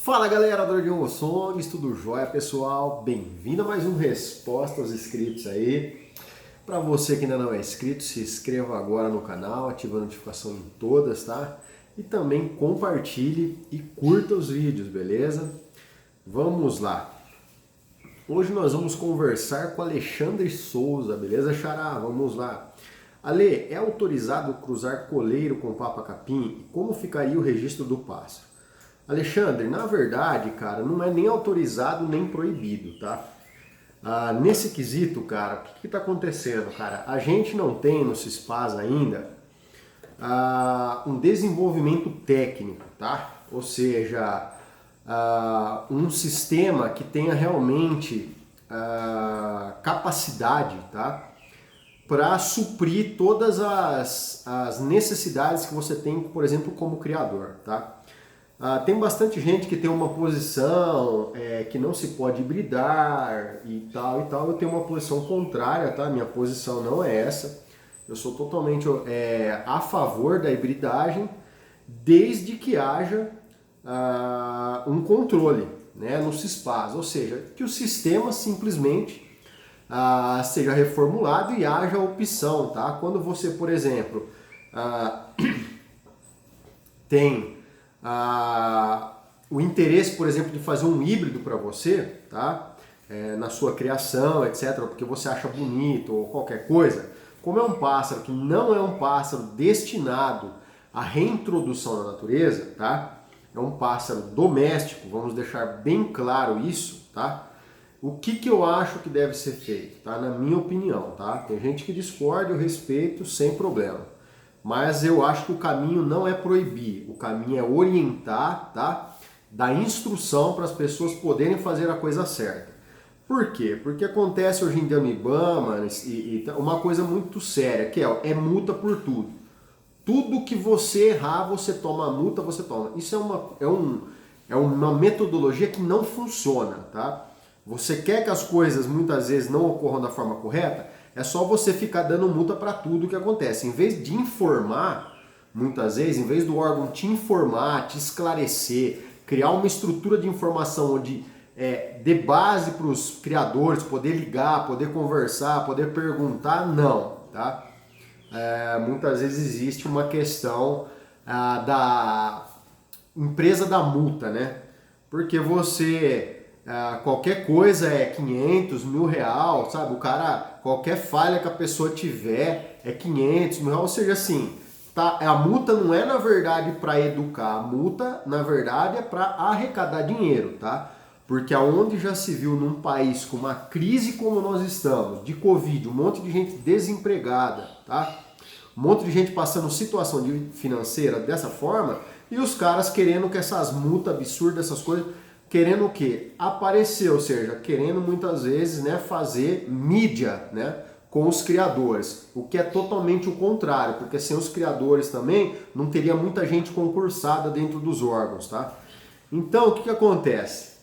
Fala galera do Diogo Songs, tudo jóia pessoal? Bem-vindo a mais um Resposta aos Inscritos aí. Para você que ainda não é inscrito, se inscreva agora no canal, ativa a notificação em todas, tá? E também compartilhe e curta os vídeos, beleza? Vamos lá. Hoje nós vamos conversar com Alexandre Souza, beleza, Xará? Vamos lá. Ale, é autorizado cruzar coleiro com papa-capim? E como ficaria o registro do pássaro? Alexandre, na verdade, cara, não é nem autorizado nem proibido, tá? Nesse quesito, cara, o que está acontecendo, cara? A gente não tem no CISPAS ainda um desenvolvimento técnico, tá? Ou seja, um sistema que tenha realmente capacidade, tá? Para suprir todas as necessidades que você tem, por exemplo, como criador, tá? Tem bastante gente que tem uma posição que não se pode hibridar e tal e tal. Eu tenho uma posição contrária, tá? Minha posição não é essa. Eu sou totalmente a favor da hibridagem, desde que haja um controle, né, no CISPAS, ou seja, que o sistema simplesmente seja reformulado e haja opção, tá? Quando você, por exemplo, tem o interesse, por exemplo, de fazer um híbrido para você, tá? Na sua criação, etc., porque você acha bonito ou qualquer coisa, como é um pássaro que não é um pássaro destinado à reintrodução na natureza, tá? É um pássaro doméstico, vamos deixar bem claro isso, tá? O que eu acho que deve ser feito, tá? Na minha opinião, tá? Tem gente que discorda, eu respeito sem problema. Mas eu acho que o caminho não é proibir, o caminho é orientar, tá? Dar instrução para as pessoas poderem fazer a coisa certa. Por quê? Porque acontece hoje em dia no IBAMA uma coisa muito séria, que é multa por tudo. Tudo que você errar, você toma multa, você toma. Isso é uma metodologia que não funciona, tá? Você quer que as coisas muitas vezes não ocorram da forma correta? É só você ficar dando multa para tudo que acontece. Em vez de informar, muitas vezes, em vez do órgão te informar, te esclarecer, criar uma estrutura de informação onde dê base para os criadores poder ligar, poder conversar, poder perguntar, não, tá? Muitas vezes existe uma questão da empresa da multa, né? Porque você... qualquer coisa é 500, R$1.000, sabe? O cara, qualquer falha que a pessoa tiver é 500, R$1.000, ou seja, assim, tá? A multa não é na verdade para educar, a multa na verdade é para arrecadar dinheiro, tá? Porque aonde já se viu num país com uma crise como nós estamos, de Covid, um monte de gente desempregada, tá? Um monte de gente passando situação financeira dessa forma e os caras querendo que essas multas absurdas, essas coisas... Querendo o quê? Aparecer, ou seja, querendo muitas vezes, né, fazer mídia, né, com os criadores, o que é totalmente o contrário, porque sem os criadores também não teria muita gente concursada dentro dos órgãos, tá? Então, o que acontece?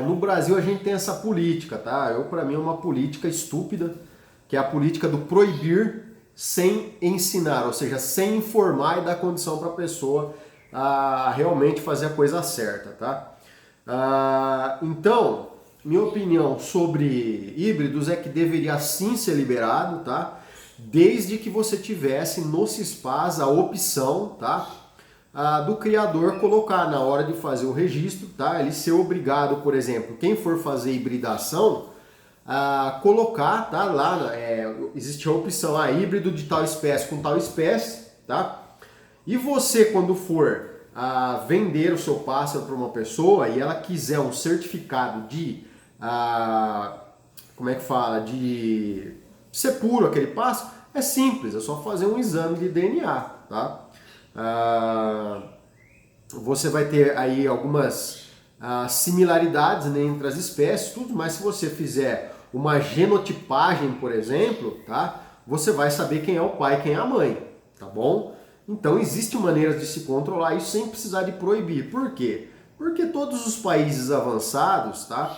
No Brasil a gente tem essa política, tá? Para mim é uma política estúpida, que é a política do proibir sem ensinar, ou seja, sem informar e dar condição para a pessoa realmente fazer a coisa certa, tá? Então, minha opinião sobre híbridos é que deveria sim ser liberado, tá? Desde que você tivesse no CISPAS a opção, tá? Do criador colocar na hora de fazer o registro, tá? Ele ser obrigado, por exemplo, quem for fazer hibridação, colocar, tá? Lá existe a opção, híbrido de tal espécie com tal espécie, tá? E você, quando for vender o seu pássaro para uma pessoa e ela quiser um certificado de, como é que fala, de ser puro aquele pássaro, é simples, é só fazer um exame de DNA, tá? Você vai ter aí algumas similaridades, né, entre as espécies, tudo, mas se você fizer uma genotipagem, por exemplo, tá? Você vai saber quem é o pai e quem é a mãe, tá bom? Então existem maneiras de se controlar isso sem precisar de proibir. Por quê? Porque todos os países avançados, tá,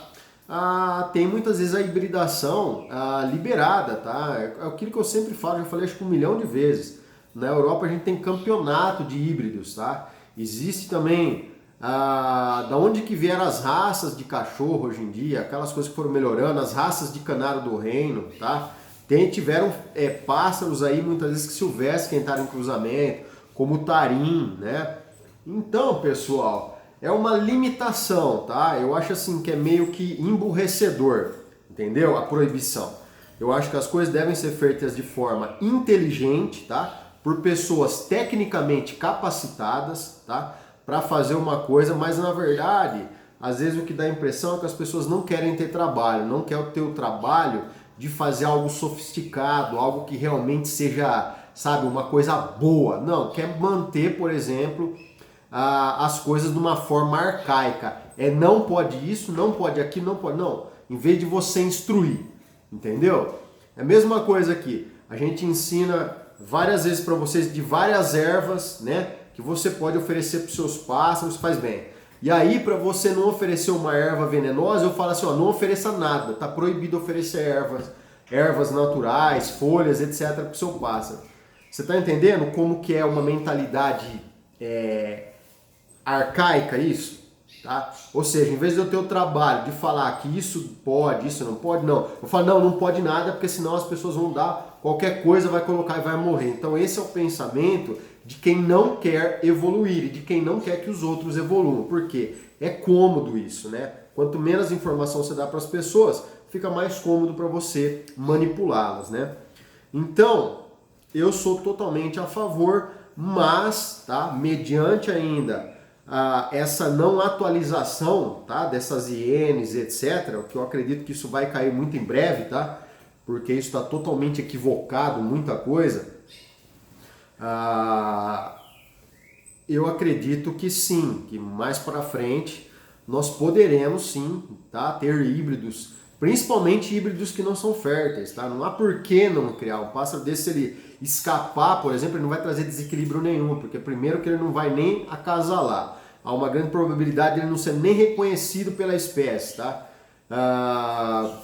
tem muitas vezes a hibridação liberada, tá? É aquilo que eu sempre falo, já falei acho que 1 milhão de vezes. Na Europa a gente tem campeonato de híbridos, tá? Existe também Da onde que vieram as raças de cachorro hoje em dia, aquelas coisas que foram melhorando, as raças de canário do reino, tá? Tiveram pássaros aí muitas vezes que silvestres que entraram em cruzamento, como o tarim, né? Então, pessoal, é uma limitação, tá? Eu acho assim que é meio que emburrecedor, entendeu? A proibição. Eu acho que as coisas devem ser feitas de forma inteligente, tá? Por pessoas tecnicamente capacitadas, tá? Para fazer uma coisa, mas na verdade, às vezes o que dá a impressão é que as pessoas não querem ter trabalho, não querem ter o trabalho de fazer algo sofisticado, algo que realmente seja, sabe, uma coisa boa. Não, quer manter, por exemplo, as coisas de uma forma arcaica. Não pode isso, não pode aquilo, não pode. Não, em vez de você instruir, entendeu? É a mesma coisa aqui. A gente ensina várias vezes para vocês de várias ervas, né? Que você pode oferecer para os seus pássaros, faz bem. E aí, para você não oferecer uma erva venenosa, eu falo assim, ó, não ofereça nada. Tá proibido oferecer ervas naturais, folhas, etc. para o seu pássaro. Você está entendendo como que é uma mentalidade arcaica isso? Tá? Ou seja, em vez de eu ter o trabalho de falar que isso pode, isso não pode, não. Eu falo, não pode nada, porque senão as pessoas vão dar qualquer coisa, vai colocar e vai morrer. Então esse é o pensamento de quem não quer evoluir e de quem não quer que os outros evoluam. Por quê? É cômodo isso, né? Quanto menos informação você dá para as pessoas, fica mais cômodo para você manipulá-las, né? Então, eu sou totalmente a favor, mas, tá? Mediante ainda essa não atualização, tá? Dessas ienes, etc., o que eu acredito que isso vai cair muito em breve, tá? Porque isso está totalmente equivocado, muita coisa. Eu acredito que sim, que mais para frente nós poderemos sim, tá? Ter híbridos, principalmente híbridos que não são férteis, tá? Não há por que não criar um pássaro desse, se ele escapar, por exemplo, ele não vai trazer desequilíbrio nenhum, porque primeiro que ele não vai nem acasalar, há uma grande probabilidade de ele não ser nem reconhecido pela espécie, tá?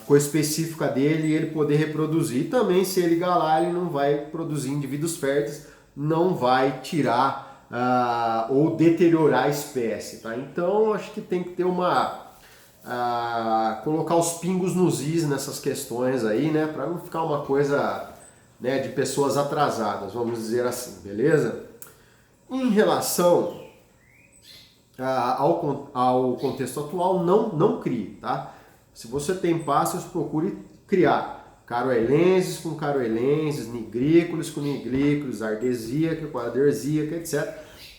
Coisa específica dele e ele poder reproduzir. E também se ele galar, ele não vai produzir indivíduos férteis, não vai tirar ou deteriorar a espécie, tá? Então acho que tem que ter colocar os pingos nos is nessas questões aí, né? Para não ficar uma coisa, né, de pessoas atrasadas, vamos dizer assim, beleza? Em relação ao contexto atual, não crie, tá? Se você tem pássaros, procure criar caroelenses com caroelenses, nigrícolas com nigrícolas, ardesíaca com ardesíaca, etc.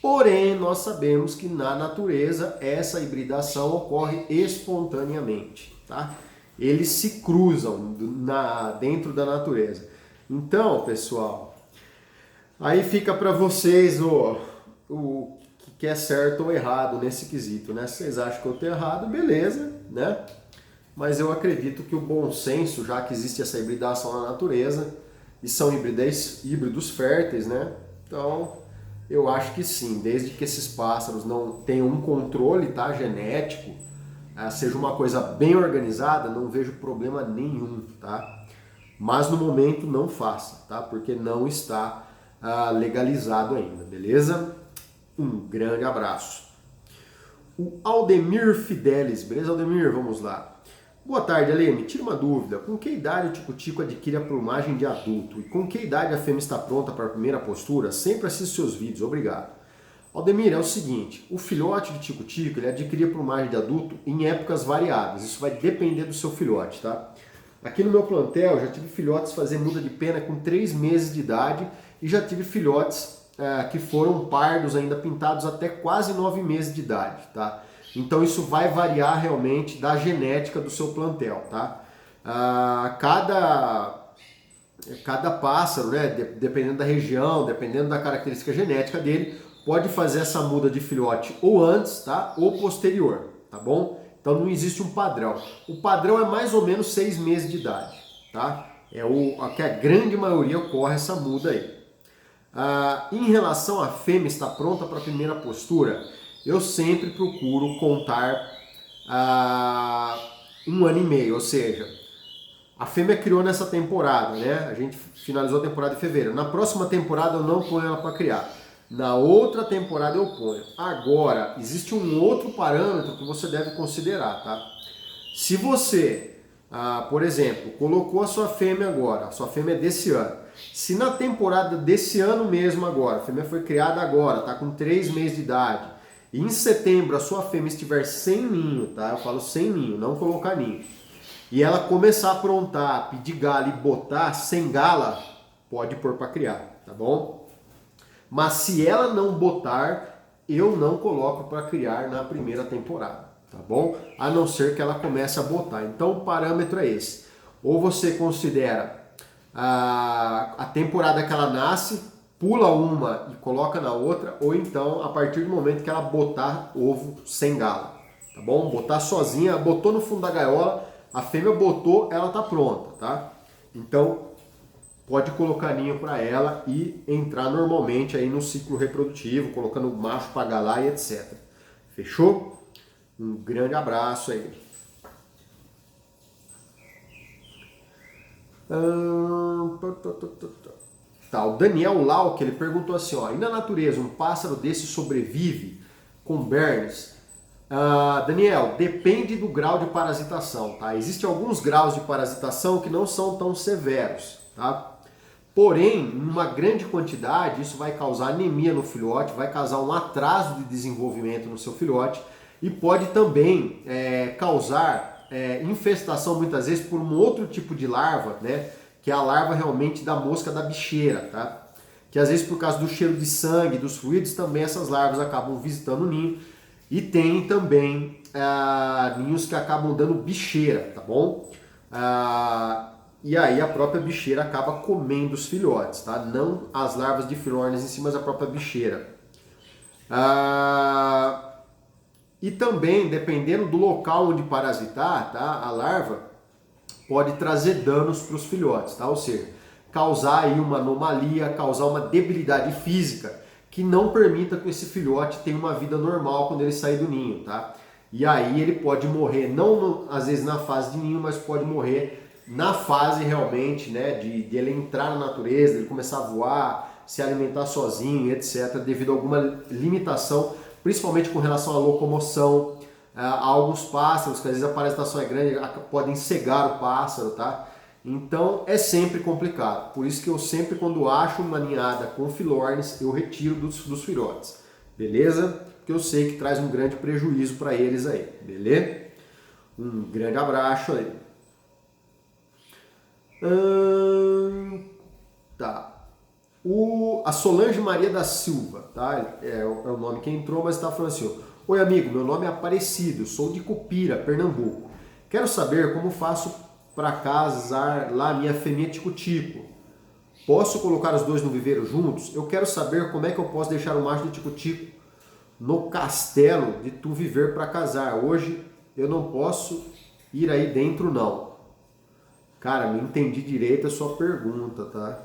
Porém, nós sabemos que na natureza essa hibridação ocorre espontaneamente, tá? Eles se cruzam dentro da natureza. Então, pessoal, aí fica para vocês o que é certo ou errado nesse quesito, né? Se vocês acham que eu estou errado, beleza, né? Mas eu acredito que o bom senso, já que existe essa hibridação na natureza, e são híbridos férteis, né? Então, eu acho que sim, desde que esses pássaros não tenham um controle, tá, genético, seja uma coisa bem organizada, não vejo problema nenhum, tá? Mas no momento não faça, tá? Porque não está legalizado ainda, beleza? Um grande abraço. O Aldemir Fidelis, beleza, Aldemir? Vamos lá. Boa tarde, Ale. Me tira uma dúvida. Com que idade o tico-tico adquire a plumagem de adulto? E com que idade a fêmea está pronta para a primeira postura? Sempre assisto seus vídeos. Obrigado. Aldemir, é o seguinte. O filhote de tico-tico, ele adquire a plumagem de adulto em épocas variadas. Isso vai depender do seu filhote, tá? Aqui no meu plantel, já tive filhotes fazer muda de pena com 3 meses de idade e já tive filhotes que foram pardos ainda pintados até quase 9 meses de idade, tá? Então isso vai variar realmente da genética do seu plantel, tá? Cada pássaro, né, dependendo da região, dependendo da característica genética dele, pode fazer essa muda de filhote ou antes, tá? Ou posterior, tá bom? Então não existe um padrão. O padrão é mais ou menos 6 meses de idade, tá? Que a grande maioria ocorre essa muda aí. Em relação à fêmea estar pronta para a primeira postura, eu sempre procuro contar 1 ano e meio, ou seja, a fêmea criou nessa temporada, né? A gente finalizou a temporada em fevereiro. Na próxima temporada eu não ponho ela para criar. Na outra temporada eu ponho. Agora, existe um outro parâmetro que você deve considerar, tá? Se você, por exemplo, colocou a sua fêmea agora, a sua fêmea é desse ano. Se na temporada desse ano mesmo agora, a fêmea foi criada agora, tá com 3 meses de idade, e em setembro a sua fêmea estiver sem ninho, tá? Eu falo sem ninho, não colocar ninho. E ela começar a aprontar, pedir gala e botar sem gala, pode pôr para criar, tá bom? Mas se ela não botar, eu não coloco para criar na primeira temporada, tá bom? A não ser que ela comece a botar. Então o parâmetro é esse. Ou você considera a temporada que ela nasce, pula uma e coloca na outra, ou então a partir do momento que ela botar ovo sem gala, tá bom? Botar sozinha, botou no fundo da gaiola, a fêmea botou, ela tá pronta, tá? Então pode colocar ninho para ela e entrar normalmente aí no ciclo reprodutivo, colocando o macho para galar e etc. Fechou? Um grande abraço aí. Tá, o Daniel Lauck, ele perguntou assim, ó, e na natureza um pássaro desse sobrevive com bernes? Daniel, depende do grau de parasitação, tá? Existem alguns graus de parasitação que não são tão severos, tá? Porém, em uma grande quantidade, isso vai causar anemia no filhote, vai causar um atraso de desenvolvimento no seu filhote e pode também causar infestação muitas vezes por um outro tipo de larva, né? Que é a larva realmente da mosca da bicheira, tá? Que às vezes por causa do cheiro de sangue, dos fluidos, também essas larvas acabam visitando o ninho. E tem também ninhos que acabam dando bicheira, tá bom? E aí a própria bicheira acaba comendo os filhotes, tá? Não as larvas de filornes em si, mas a própria bicheira. E também, dependendo do local onde parasitar, tá? A larva pode trazer danos para os filhotes, tá? Ou seja, causar aí uma anomalia, causar uma debilidade física que não permita que esse filhote tenha uma vida normal quando ele sair do ninho, tá? E aí ele pode morrer, não às vezes na fase de ninho, mas pode morrer na fase realmente, né, de ele entrar na natureza, ele começar a voar, se alimentar sozinho, etc, devido a alguma limitação, principalmente com relação à locomoção. Há alguns pássaros que às vezes a parasitação é grande, podem cegar o pássaro, tá? Então é sempre complicado. Por isso que eu sempre, quando acho uma ninhada com filornes, eu retiro dos filhotes, beleza? Porque eu sei que traz um grande prejuízo para eles aí, beleza? Um grande abraço aí. Tá. A Solange Maria da Silva, tá? É o nome que entrou, mas está falando assim, ó, oi amigo, meu nome é Aparecido, sou de Cupira, Pernambuco. Quero saber como faço para casar lá minha fêmea tico-tico. Posso colocar os dois no viveiro juntos? Eu quero saber como é que eu posso deixar o macho de tico-tico no castelo de tu viver para casar. Hoje eu não posso ir aí dentro não. Cara, não entendi direito a sua pergunta, tá?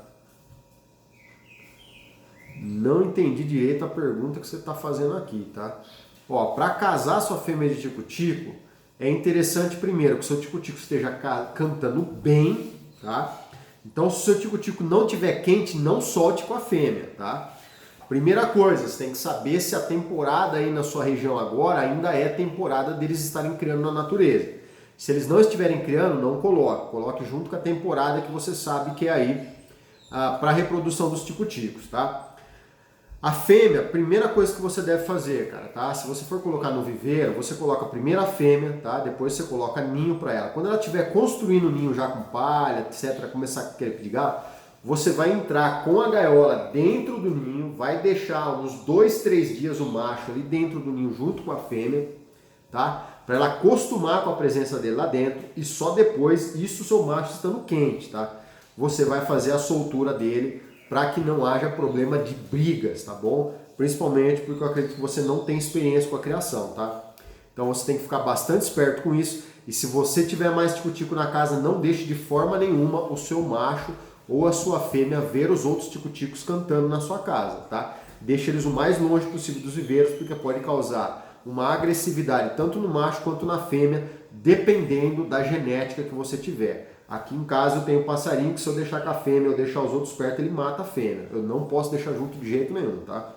Não entendi direito a pergunta que você está fazendo aqui, tá? Ó, para casar sua fêmea de tico-tico, é interessante primeiro que o seu tico-tico esteja cantando bem, tá? Então, se o seu tico-tico não estiver quente, não solte com a fêmea, tá? Primeira coisa, você tem que saber se a temporada aí na sua região agora ainda é temporada deles estarem criando na natureza. Se eles não estiverem criando, não coloque. Coloque junto com a temporada que você sabe que é aí para a reprodução dos tico-ticos, tá? A fêmea, primeira coisa que você deve fazer, cara, tá? Se você for colocar no viveiro, você coloca primeiro a fêmea, tá? Depois você coloca ninho para ela. Quando ela estiver construindo o ninho já com palha, etc., começar a querer pedir galo, você vai entrar com a gaiola dentro do ninho, vai deixar uns 2, 3 dias o macho ali dentro do ninho junto com a fêmea, tá? Para ela acostumar com a presença dele lá dentro e só depois, isso o seu macho estando quente, tá? Você vai fazer a soltura dele para que não haja problema de brigas, tá bom? Principalmente porque eu acredito que você não tem experiência com a criação, tá? Então você tem que ficar bastante esperto com isso e se você tiver mais tico-tico na casa, não deixe de forma nenhuma o seu macho ou a sua fêmea ver os outros tico-ticos cantando na sua casa, tá? Deixe eles o mais longe possível dos viveiros porque pode causar uma agressividade tanto no macho quanto na fêmea, dependendo da genética que você tiver. Aqui em casa eu tenho um passarinho que se eu deixar com a fêmea ou deixar os outros perto, ele mata a fêmea. Eu não posso deixar junto de jeito nenhum, tá?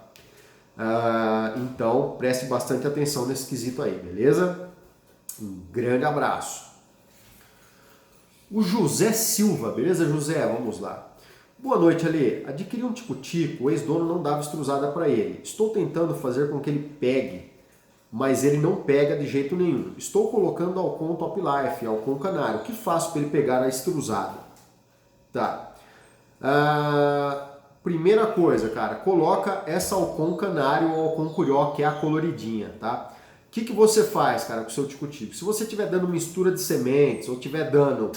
Então, preste bastante atenção nesse quesito aí, beleza? Um grande abraço. O José Silva, beleza, José? Vamos lá. Boa noite, Ale. Adquiri um tico-tico, o ex-dono não dava estruzada para ele. Estou tentando fazer com que ele pegue, mas ele não pega de jeito nenhum. Estou colocando Alcon Top Life, Alcon Canário. O que faço para ele pegar a estruzada? Tá. Primeira coisa, cara, coloca essa Alcon Canário ou Alcon Curió, que é a coloridinha, tá? O que você faz, cara, com o seu tico-tico? Se você estiver dando mistura de sementes ou estiver dando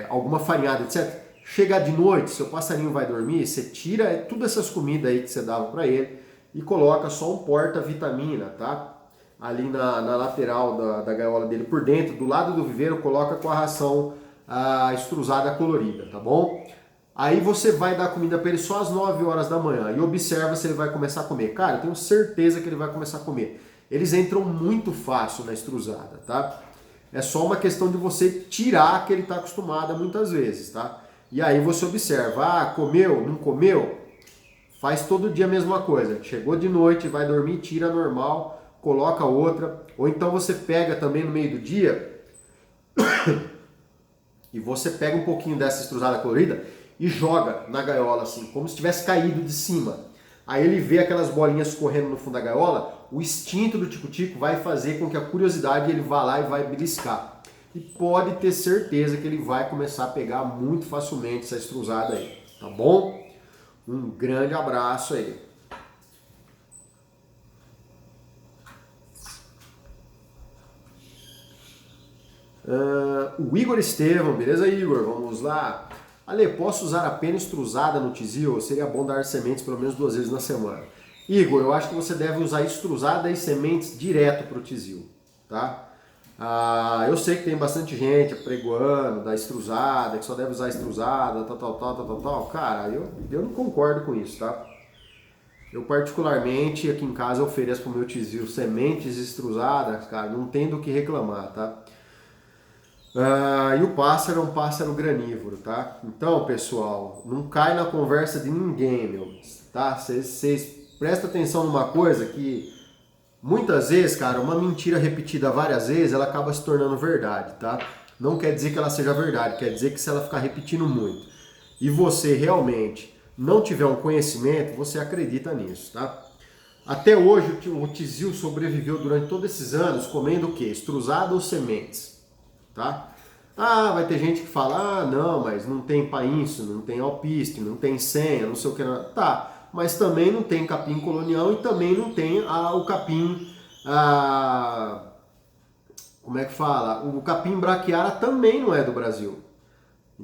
alguma farinhada, etc., chegar de noite, seu passarinho vai dormir, você tira todas essas comidas aí que você dava para ele e coloca só um porta-vitamina, tá? Ali na lateral da gaiola dele, por dentro, do lado do viveiro, coloca com a ração estruzada colorida, tá bom? Aí você vai dar comida para ele só às 9 horas da manhã e observa se ele vai começar a comer. Cara, eu tenho certeza que ele vai começar a comer. Eles entram muito fácil na estruzada, tá? É só uma questão de você tirar que ele está acostumado muitas vezes, tá? E aí você observa, comeu, não comeu? Faz todo dia a mesma coisa. Chegou de noite, vai dormir, tira normal, coloca outra. Ou então você pega também no meio do dia e você pega um pouquinho dessa estruzada colorida e joga na gaiola assim, como se tivesse caído de cima. Aí ele vê aquelas bolinhas correndo no fundo da gaiola, o instinto do tico-tico vai fazer com que a curiosidade ele vá lá e vai beliscar. E pode ter certeza que ele vai começar a pegar muito facilmente essa estruzada aí, tá bom? Um grande abraço aí. O Igor Estevam, beleza, Igor? Vamos lá. Ale, posso usar a pena estruzada no tizil? Ou seria bom dar sementes pelo menos 2 vezes na semana? Igor, eu acho que você deve usar estruzada e sementes direto para o tizil, tá? Eu sei que tem bastante gente pregoando da estruzada, que só deve usar estruzada, tal. Cara, eu não concordo com isso, tá? Eu particularmente, aqui em casa, ofereço para o meu tizil sementes estruzadas, cara, não tem do que reclamar, tá? E o pássaro é um pássaro granívoro, tá? Então, pessoal, não cai na conversa de ninguém, meu, tá? Vocês prestem atenção numa coisa que muitas vezes, cara, uma mentira repetida várias vezes, ela acaba se tornando verdade, tá? Não quer dizer que ela seja verdade, quer dizer que se ela ficar repetindo muito e você realmente não tiver um conhecimento, você acredita nisso, tá? Até hoje o tizil sobreviveu durante todos esses anos comendo o quê? Estruzada ou sementes, tá? Vai ter gente que fala, não, mas não tem painço, não tem alpiste, não tem senha, não sei o que. Tá, mas também não tem capim colonial e também não tem o capim, como é que fala? O capim braquiara também não é do Brasil.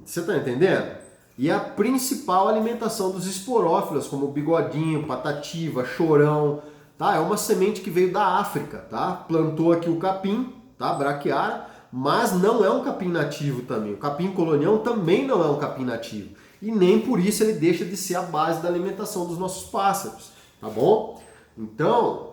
Você tá entendendo? E a principal alimentação dos esporófilos, como bigodinho, patativa, chorão, tá? É uma semente que veio da África, tá? Plantou aqui o capim, tá? Braquiara, mas não é um capim nativo também. O capim colonial também não é um capim nativo. E nem por isso ele deixa de ser a base da alimentação dos nossos pássaros, tá bom? Então,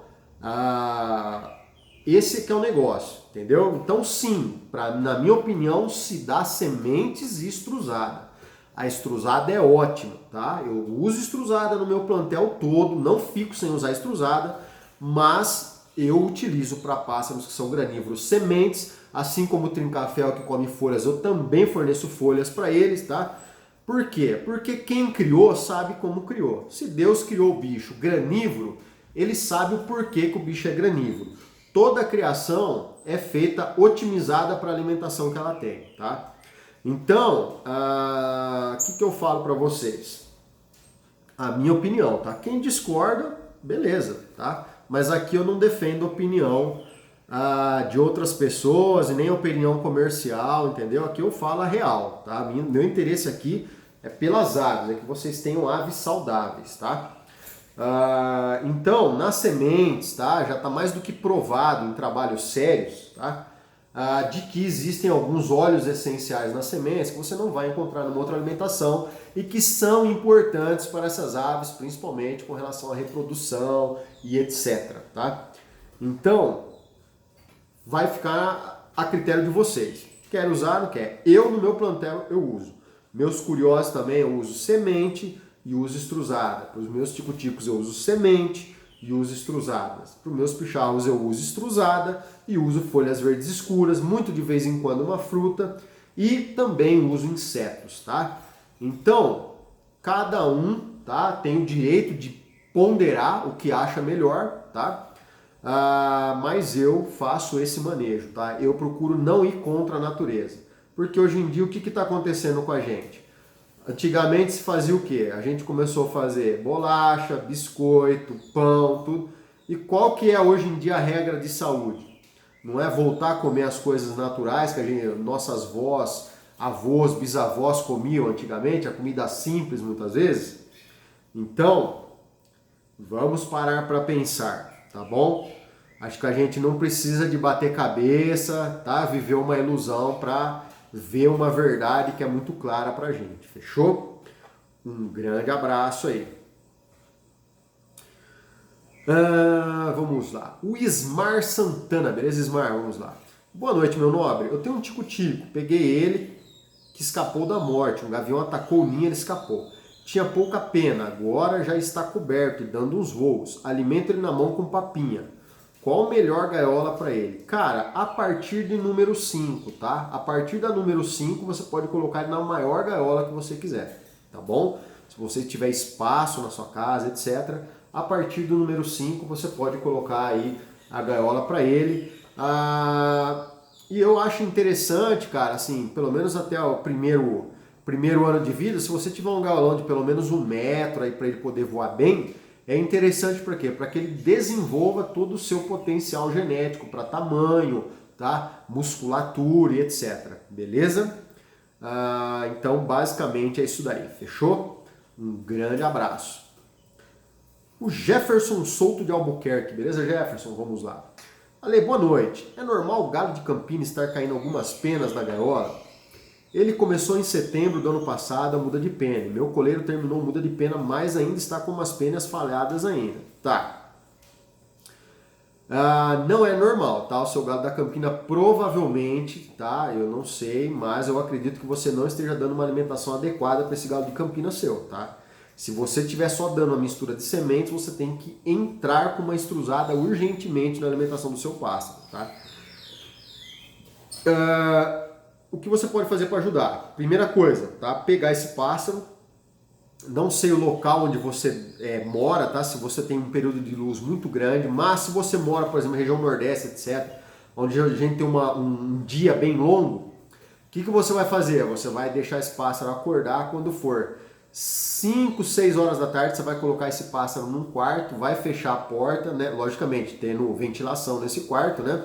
esse que é o negócio, entendeu? Então sim, na minha opinião, se dá sementes e estruzada. A estruzada é ótima, tá? Eu uso estruzada no meu plantel todo, não fico sem usar estruzada, mas eu utilizo para pássaros que são granívoros sementes, assim como o trincafel que come folhas, eu também forneço folhas para eles, tá? Por quê? Porque quem criou sabe como criou. Se Deus criou o bicho granívoro, ele sabe o porquê que o bicho é granívoro. Toda criação é feita otimizada para a alimentação que ela tem, tá? Então, o que eu falo para vocês? A minha opinião, tá? Quem discorda, beleza, tá? Mas aqui eu não defendo a opinião de outras pessoas e nem a opinião comercial, entendeu? Aqui eu falo a real, tá? Meu interesse aqui é pelas aves, é que vocês tenham aves saudáveis, tá? Então, nas sementes, tá? Já está mais do que provado em trabalhos sérios, tá? De que existem alguns óleos essenciais nas sementes que você não vai encontrar numa outra alimentação e que são importantes para essas aves, principalmente com relação à reprodução e etc, tá? Então, vai ficar a critério de vocês. Quer usar, não quer? Eu, no meu plantel, eu uso. Meus curiós também eu uso semente, e uso extrusada. Para os meus tico-ticos eu uso semente e uso extrusadas. Para os meus picharros eu uso extrusada e uso folhas verdes escuras, muito de vez em quando uma fruta, e também uso insetos, tá? Então, cada um, tá, tem o direito de ponderar o que acha melhor, tá? Mas eu faço esse manejo, tá? Eu procuro não ir contra a natureza. Porque hoje em dia o que está acontecendo com a gente? Antigamente se fazia o quê? A gente começou a fazer bolacha, biscoito, pão, tudo. E qual que é hoje em dia a regra de saúde? Não é voltar a comer as coisas naturais que nossas avós, bisavós comiam antigamente, a comida simples muitas vezes? Então, vamos parar para pensar, tá bom? Acho que a gente não precisa de bater cabeça, tá? Viver uma ilusão para ver uma verdade que é muito clara pra gente, fechou? Um grande abraço aí. Vamos lá. O Ismar Santana, beleza, Ismar? Vamos lá. Boa noite, meu nobre. Eu tenho um tico-tico. Peguei ele, que escapou da morte. Um gavião atacou o ninho, ele escapou. Tinha pouca pena, agora já está coberto e dando uns voos. Alimento ele na mão com papinha. Qual a melhor gaiola para ele? Cara, a partir de número 5, tá? A partir da número 5 você pode colocar ele na maior gaiola que você quiser, tá bom? Se você tiver espaço na sua casa, etc. A partir do número 5 você pode colocar aí a gaiola para ele. E eu acho interessante, cara, assim, pelo menos até o primeiro ano de vida, se você tiver um gaiola de pelo menos 1 metro aí para ele poder voar bem, é interessante para quê? Para que ele desenvolva todo o seu potencial genético para tamanho, tá? Musculatura e etc. Beleza? Então, basicamente é isso daí. Fechou? Um grande abraço. O Jefferson Souto de Albuquerque. Beleza, Jefferson? Vamos lá. Ale, boa noite. É normal o galo de Campina estar caindo algumas penas na gaiola? Ele começou em setembro do ano passado a muda de pena. Meu coleiro terminou muda de pena, mas ainda está com umas penas falhadas ainda. Tá. Não é normal, tá? O seu galo da Campina provavelmente, tá? Eu não sei, mas eu acredito que você não esteja dando uma alimentação adequada para esse galo de Campina seu, tá? Se você estiver só dando uma mistura de sementes, você tem que entrar com uma extrusada urgentemente na alimentação do seu pássaro, tá? O que você pode fazer para ajudar? Primeira coisa, tá? Pegar esse pássaro, não sei o local onde você mora, tá? Se você tem um período de luz muito grande, mas se você mora, por exemplo, na região Nordeste, etc., onde a gente tem um dia bem longo, o que você vai fazer? Você vai deixar esse pássaro acordar quando for 5, 6 horas da tarde, você vai colocar esse pássaro num quarto, vai fechar a porta, né? Logicamente, tendo ventilação nesse quarto, né?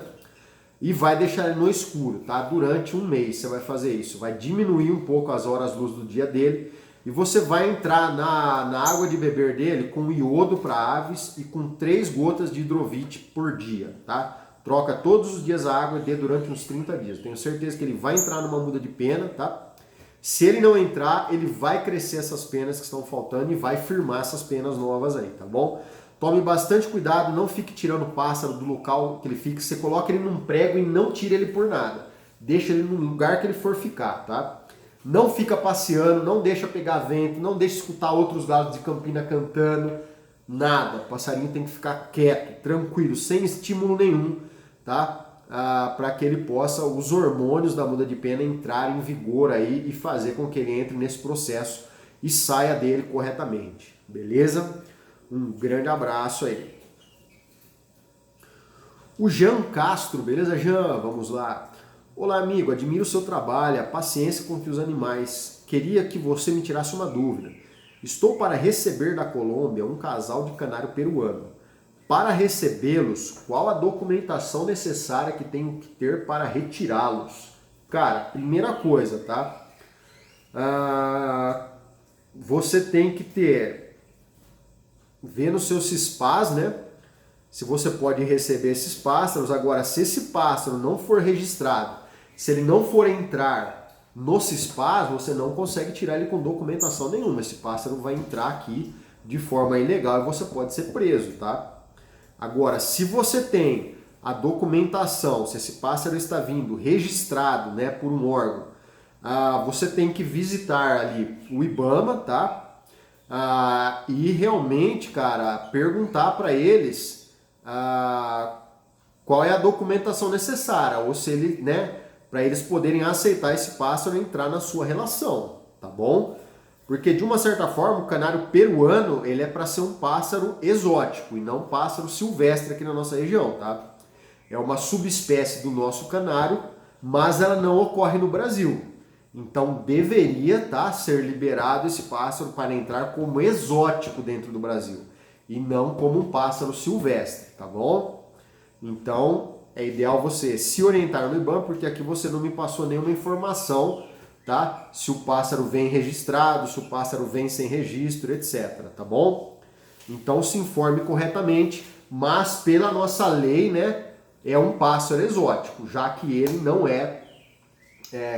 E vai deixar ele no escuro, tá? Durante 1 mês você vai fazer isso. Vai diminuir um pouco as horas-luz do dia dele e você vai entrar na água de beber dele com iodo para aves e com 3 gotas de hidrovite por dia, tá? Troca todos os dias a água e dê durante uns 30 dias. Tenho certeza que ele vai entrar numa muda de pena, tá? Se ele não entrar, ele vai crescer essas penas que estão faltando e vai firmar essas penas novas aí, tá bom? Tome bastante cuidado, não fique tirando o pássaro do local que ele fica. Você coloca ele num prego e não tira ele por nada. Deixa ele no lugar que ele for ficar, tá? Não fica passeando, não deixa pegar vento, não deixa escutar outros galos de Campina cantando. Nada. O passarinho tem que ficar quieto, tranquilo, sem estímulo nenhum, tá? Para que ele possa, os hormônios da muda de pena entrarem em vigor aí e fazer com que ele entre nesse processo e saia dele corretamente. Beleza? Um grande abraço aí. O Jean Castro, beleza, Jean? Vamos lá. Olá, amigo, admiro o seu trabalho, a paciência com que os animais. Queria que você me tirasse uma dúvida. Estou para receber da Colômbia um casal de canário peruano. Para recebê-los, qual a documentação necessária que tenho que ter para retirá-los? Cara, primeira coisa, tá? Você tem que ver no seu CISPAS, né? Se você pode receber esses pássaros. Agora, se esse pássaro não for registrado, se ele não for entrar no CISPAS, você não consegue tirar ele com documentação nenhuma. Esse pássaro vai entrar aqui de forma ilegal e você pode ser preso, tá? Agora, se você tem a documentação, se esse pássaro está vindo registrado, né, por um órgão, você tem que visitar ali o IBAMA, tá? E realmente, cara, perguntar para eles qual é a documentação necessária, ou se ele, né, para eles poderem aceitar esse pássaro e entrar na sua relação, tá bom? Porque de uma certa forma o canário peruano ele é para ser um pássaro exótico e não um pássaro silvestre aqui na nossa região, tá? É uma subespécie do nosso canário, mas ela não ocorre no Brasil. Então deveria ser liberado esse pássaro para entrar como exótico dentro do Brasil e não como um pássaro silvestre, tá bom? Então é ideal você se orientar no IBAMA, porque aqui você não me passou nenhuma informação, tá? Se o pássaro vem registrado, se o pássaro vem sem registro, etc, tá bom? Então se informe corretamente, mas pela nossa lei, né, é um pássaro exótico, já que ele não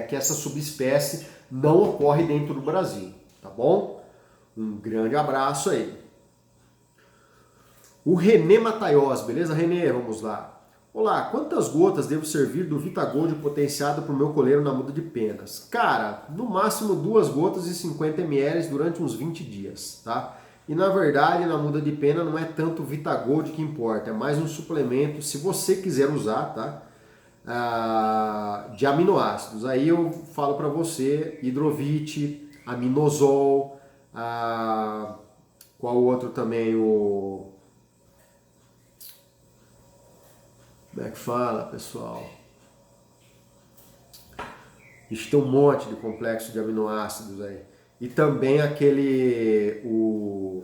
que essa subespécie não ocorre dentro do Brasil, tá bom? Um grande abraço aí. O Renê Mataiós, beleza, Renê? Vamos lá. Olá, quantas gotas devo servir do Vitagold potenciado para o meu coleiro na muda de penas? Cara, no máximo 2 gotas de 50 ml durante uns 20 dias, tá? E na verdade, na muda de pena não é tanto o Vitagold que importa, é mais um suplemento, se você quiser usar, tá? De aminoácidos. Aí eu falo para você Hidrovit, Aminosol, qual outro também, como é que fala, pessoal? Tem um monte de complexo de aminoácidos aí. E também o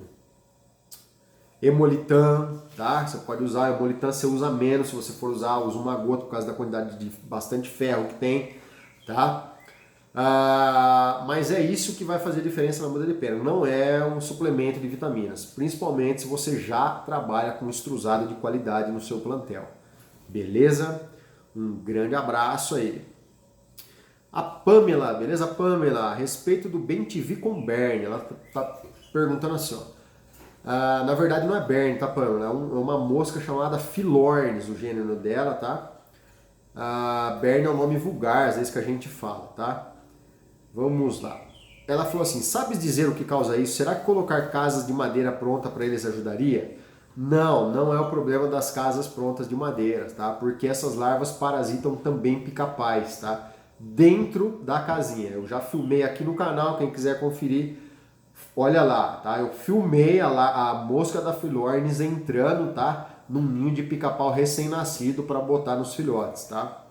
Hemolitan, tá? Você pode usar o Hemolitan, você usa menos, se você for usar, usa uma gota por causa da quantidade de bastante ferro que tem, tá? Mas é isso que vai fazer diferença na muda de pena, não é um suplemento de vitaminas, principalmente se você já trabalha com extrusado de qualidade no seu plantel. Beleza? Um grande abraço aí. A Pamela, beleza, Pamela? A respeito do Bem-TV com Berne, ela tá perguntando assim, ó. Na verdade não é Berne, tá, Pamela? É uma mosca chamada Philornis, o gênero dela, tá? Berne é um nome vulgar, às vezes que a gente fala, tá? Vamos lá. Ela falou assim, sabes dizer o que causa isso? Será que colocar casas de madeira pronta para eles ajudaria? Não, não é o problema das casas prontas de madeira, tá? Porque essas larvas parasitam também pica-pais, tá? Dentro da casinha. Eu já filmei aqui no canal, quem quiser conferir, olha lá, tá? Eu filmei a mosca da Philornis entrando, tá? Num ninho de pica-pau recém-nascido para botar nos filhotes, tá?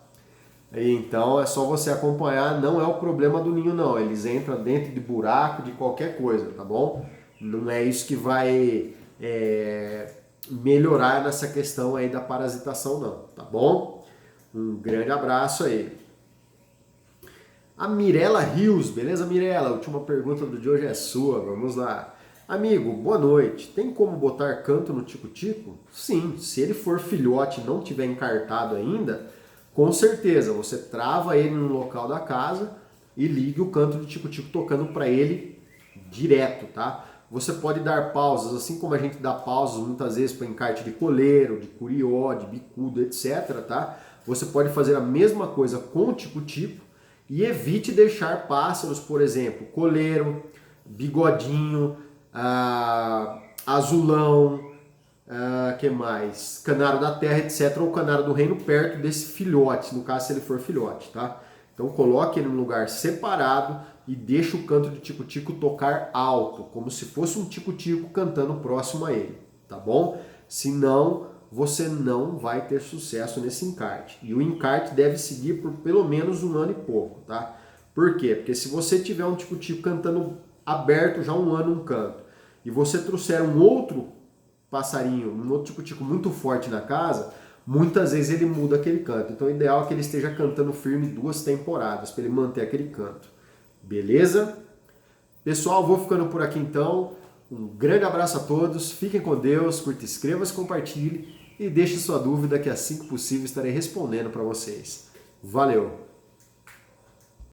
Então é só você acompanhar, não é o problema do ninho não, eles entram dentro de buraco, de qualquer coisa, tá bom? Não é isso que vai melhorar nessa questão aí da parasitação não, tá bom? Um grande abraço aí. A Mirella Rios, beleza Mirella? A última pergunta do de hoje é sua, vamos lá. Amigo, boa noite. Tem como botar canto no tico-tico? Sim, se ele for filhote e não tiver encartado ainda, com certeza, você trava ele no local da casa e ligue o canto do tico-tico tocando para ele direto, tá? Você pode dar pausas, assim como a gente dá pausas muitas vezes para encarte de coleiro, de curió, de bicudo, etc, tá? Você pode fazer a mesma coisa com o tico-tico e evite deixar pássaros, por exemplo, coleiro, bigodinho, azulão, que mais? Canário da terra, etc. Ou canário do reino perto desse filhote, no caso se ele for filhote, tá? Então coloque ele num lugar separado e deixe o canto de tico-tico tocar alto, como se fosse um tico-tico cantando próximo a ele, tá bom? Senão você não vai ter sucesso nesse encarte. E o encarte deve seguir por pelo menos 1 ano e pouco, tá? Por quê? Porque se você tiver um tico-tico cantando aberto já 1 ano um canto, e você trouxer um outro passarinho, um outro tico-tico muito forte na casa, muitas vezes ele muda aquele canto. Então o ideal é que ele esteja cantando firme 2 temporadas, para ele manter aquele canto. Beleza? Pessoal, vou ficando por aqui então. Um grande abraço a todos, fiquem com Deus, curta, inscreva-se, compartilhe e deixe sua dúvida que assim que possível estarei respondendo para vocês. Valeu!